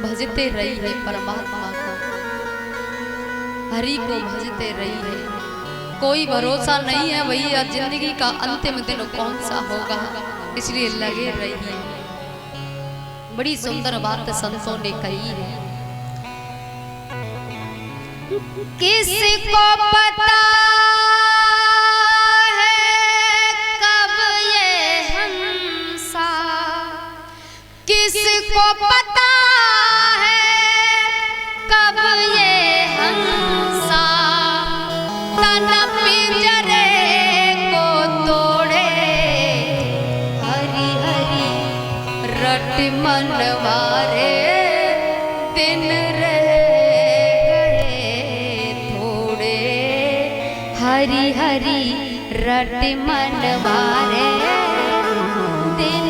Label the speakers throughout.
Speaker 1: भजते रही है परमात्मा को, हरि को भजते रही है। कोई भरोसा नहीं है भैया जिंदगी का अंतिम दिन कौन सा होगा, इसलिए लगे रहिए। बड़ी सुंदर बात संतों ने कही है। किसको पता किसको पता है कब ये हंसा तन पिंजरे को तोड़े, हरी हरी रट मनवारे दिन रह गए थोड़े, हरी हरी रट मनवारे दिन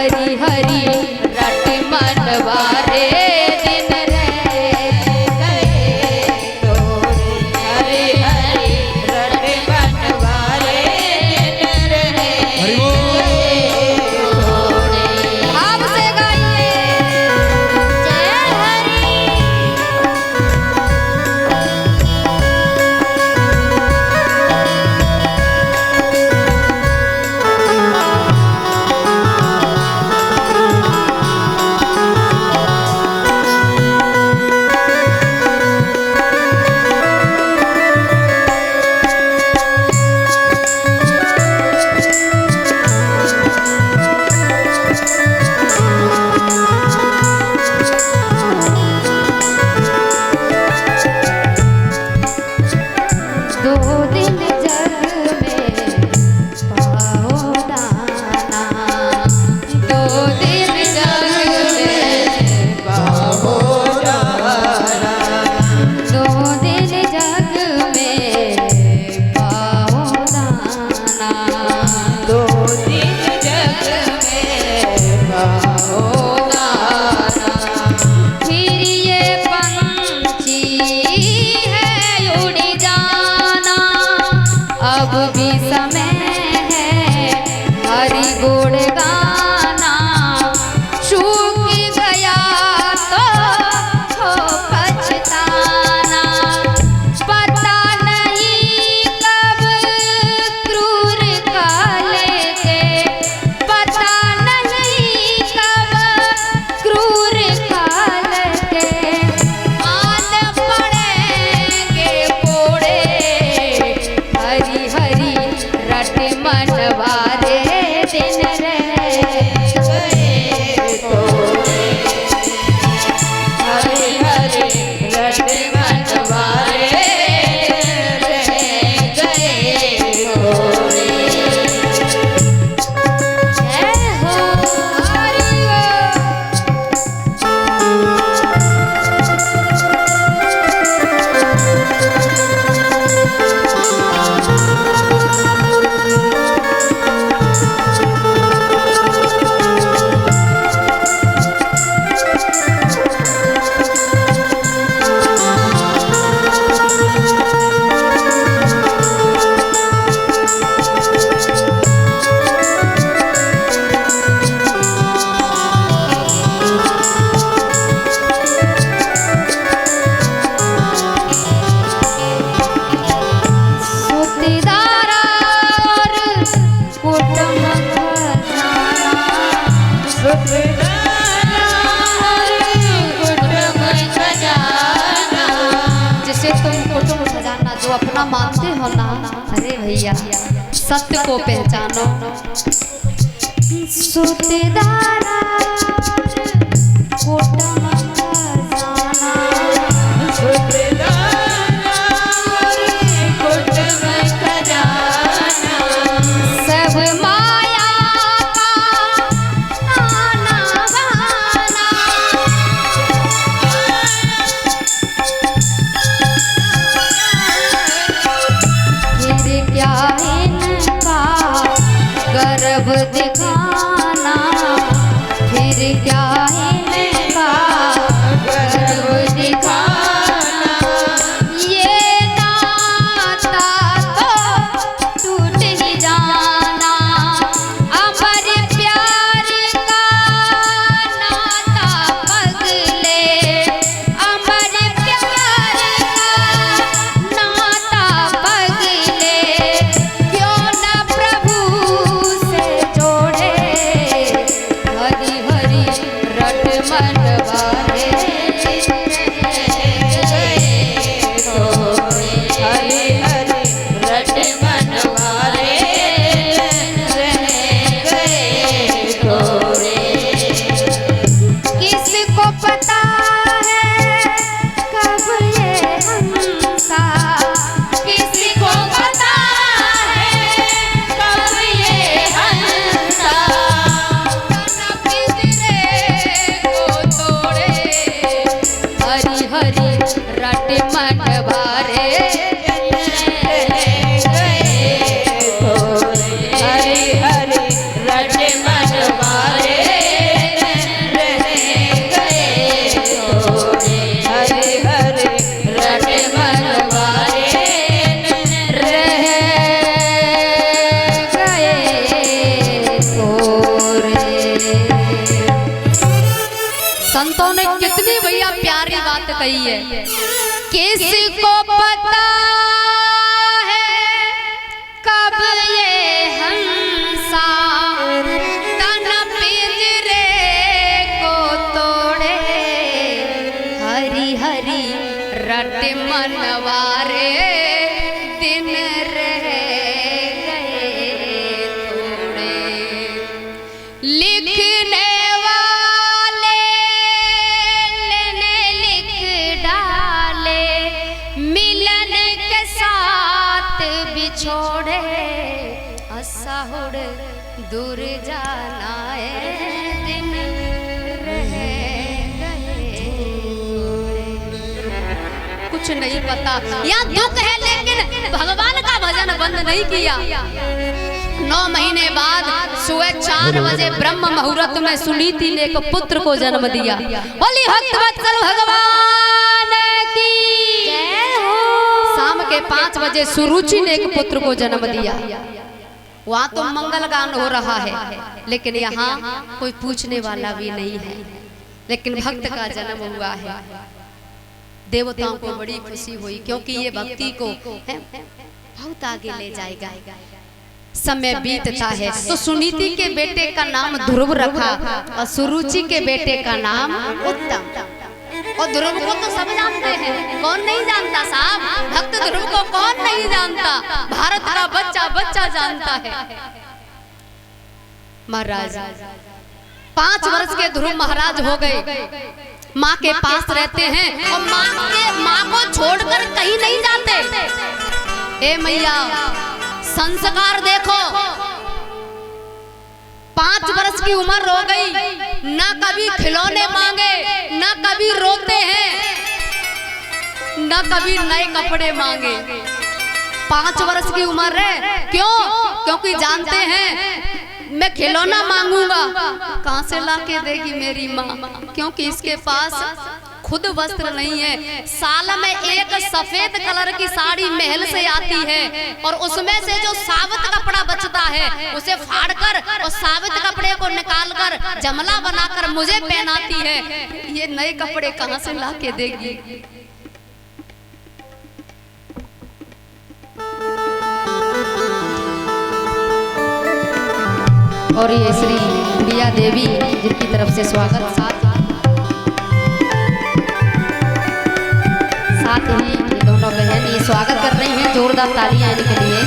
Speaker 1: हरी हरी रट मनवारे दिन रे तो अपना मानते हो ना। अरे भैया सत्य को पहचानो। सुतेदारा कोटम खजाना, सब माया का नाना गाना। फिर क्या इनका गर्व दिखाना, फिर क्या इनका गर्व दिखाना। ये नाता तो टूट ही जाना, अमर प्यार का नाता पगले, अमर प्यार का नाता पगले। क्यों न प्रभु से जोड़े, हरि हरि रट मन वाले। किसको पता है कब ये हमसा, किसको पता है कब ये हमसा। तन पिंजरे को तोड़े, हरि हरि रट मन वारे। संतों ने कितनी भैया प्यारी बात कही है। किसको पता है कब ये हंसा, तन पिंजरे को तोड़े, हरि हरि रट मनवारे। दिन रह गए थोड़े, लिखने वाले ने लिख डाले, मिलन के साथ बिछोड़े, असहुड़ दूर जाना है। दिन रह गए थोड़े। कुछ नहीं पता या दुख है, लेकिन भगवान का भजन बंद नहीं किया। 9 महीने बाद सुबह 4 बजे ब्रह्म मुहूर्त में सुनीति ने एक पुत्र को जन्म दिया। बोली भक्त वत्सल भगवान की जय हो। शाम के 5 बजे सुरुचि ने एक पुत्र को जन्म दिया। वहाँ तो मंगल गान हो रहा है, लेकिन यहाँ कोई पूछने वाला भी नहीं है। लेकिन भक्त का जन्म हुआ है। देवताओं को बड़ी खुशी हुई, क्योंकि ये भक्ति को बहुत आगे ले जाएगा। समय बीतता है तो सुनीति के बेटे का नाम ध्रुव रखा और सुरुचि के बेटे का नाम उत्तम। और ध्रुव को तो सब जानते हैं, कौन नहीं जानता साहब? भक्त ध्रुव को कौन नहीं जानता? भारत का बच्चा बच्चा जानता है। महाराज 5 वर्ष के ध्रुव महाराज हो गए, माँ के पास रहते हैं और माँ को छोड़कर कहीं नहीं जाते। ए मैया संस्कार देखो, 5 वर्ष की उम्र हो गई, ना कभी खिलौने मांगे, ना कभी रोते हैं, ना कभी नए कपड़े मांगे। 5 वर्ष की उम्र है, क्यों? क्योंकि जानते हैं मैं खिलौना मांगूंगा कहां से लाके देगी मेरी माँ, क्योंकि इसके पास खुद वस्त्र नहीं है। साल में एक सफेद कलर की साड़ी महल से आती है और उसमें से जो सावत कपड़ा बचता है उसे फाड़कर और सावत कपड़े को निकालकर जमला बनाकर मुझे पहनाती है। ये नए कपड़े कहां से लाके देगी? और ये श्री प्रिया देवी जिनकी तरफ से स्वागत, साथ ही ये दोनों बहन ये स्वागत कर रही हैं। जोरदार तालियां इनके लिए।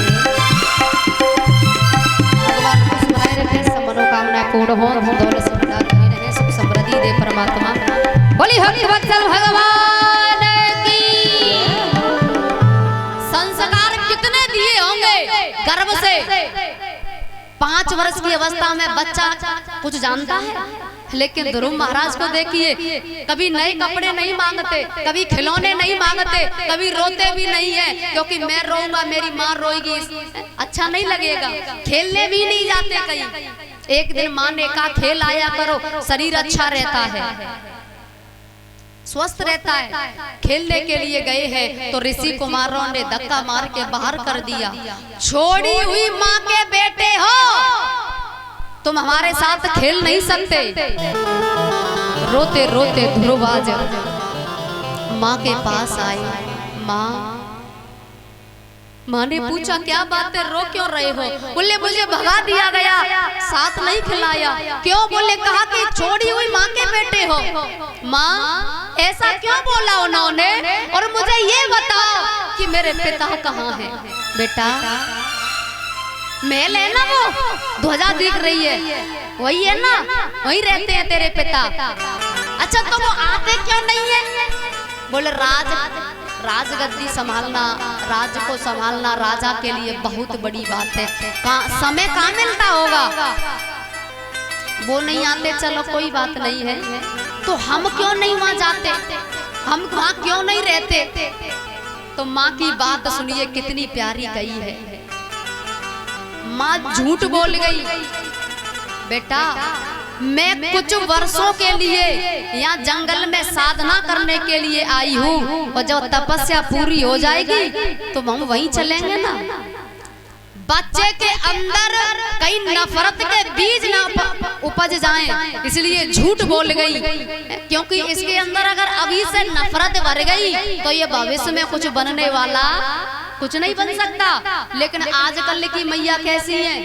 Speaker 1: भगवान खुश बनाए रखे, सब मनोकामना पूर्ण हो, दौलत से भंडार बने रहे, सुख समृद्धि दे परमात्मा। बोली हरि वत्सल भगवान की। संस्कार कितने दिए होंगे गर्भ से। 5 वर्ष की अवस्था में बच्चा कुछ जानता है, लेकिन ध्रुव महाराज को देखिए, कभी नए कपड़े नहीं मांगते, कभी खिलौने नहीं मांगते, कभी रोते भी नहीं है, क्योंकि मैं रोऊंगा मेरी माँ रोएगी, अच्छा नहीं लगेगा। खेलने भी नहीं जाते कहीं। एक दिन माँ ने कहा खेल आया करो, शरीर अच्छा रहता है, स्वस्थ रहता है। खेलने के लिए गए हैं तो ऋषि कुमारों ने धक्का मार के बाहर कर दिया। छोड़ी हुई माँ के बेटे हो, तुम हमारे साथ खेल नहीं सकते। रोते रोते ध्रुवाज माँ के पास आए। माँ ने पूछा क्या बात है, रो क्यों रहे हो? बोले मुझे भगा दिया गया, साथ नहीं खिलाया। क्यों? बोले कहा कि छोड़ी हुई माँ के बेटे हो। माँ ऐसा क्यों बोला उन्होंने? और मुझे ये बताओ कि मेरे पिता कहाँ हैं? बेटा महल है ना, वो ध्वजा दिख रही है, वही है ना, वही रहते हैं तेरे पिता। अच्छा तो वो आते क्यों नहीं है? बोले राजगद्दी संभालना, राज को संभालना राजा के लिए बहुत बड़ी बात है, समय कहाँ मिलता होगा, वो नहीं आते। चलो कोई बात नहीं है, तो हम क्यों नहीं वहां जाते, हम वहां क्यों नहीं रहते? तो माँ की बात सुनिए कितनी प्यारी कही है। माँ झूठ बोल गई, बेटा मैं कुछ वर्षों के लिए यहाँ जंगल में साधना करने के लिए आई हूँ, और जब तपस्या पूरी हो जाएगी तो हम वहीं चलेंगे ना। बच्चे के अंदर कहीं नफरत के बीज ना उपज जाएं, इसलिए झूठ बोल गई, क्योंकि इसके अंदर अगर अभी से नफरत भर गई तो ये भविष्य में कुछ बनने वाला कुछ नहीं बन सकता। लेकिन आजकल की मैया कैसी है,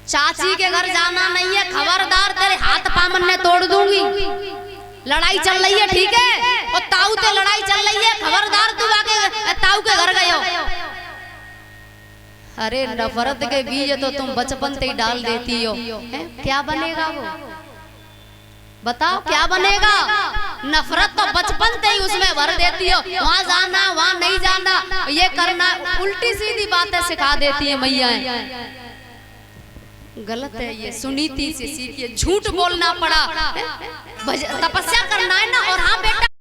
Speaker 1: चाची के घर जाना नहीं है, खबरदार तेरे हाथ पामन ने तोड़ दूंगी। लड़ाई चल रही है ठीक है, और ताऊ से लड़ाई चल रही है, खबरदार तू आके ताऊ के घर गए हो। अरे नफरत के बीज तो तुम बचपन से ही डाल देती हो, क्या बनेगा वो? बताओ क्या बनेगा? नफरत तो बचपन से ही उसमें भर देती हो, वहाँ जाना वहाँ नहीं जाना, ये करना, उल्टी सीधी बातें सिखा देती है मैया। गलत है ये, सुनीति से सीखिए। झूठ बोलना पड़ा, तपस्या करना है ना, और हाँ बेटा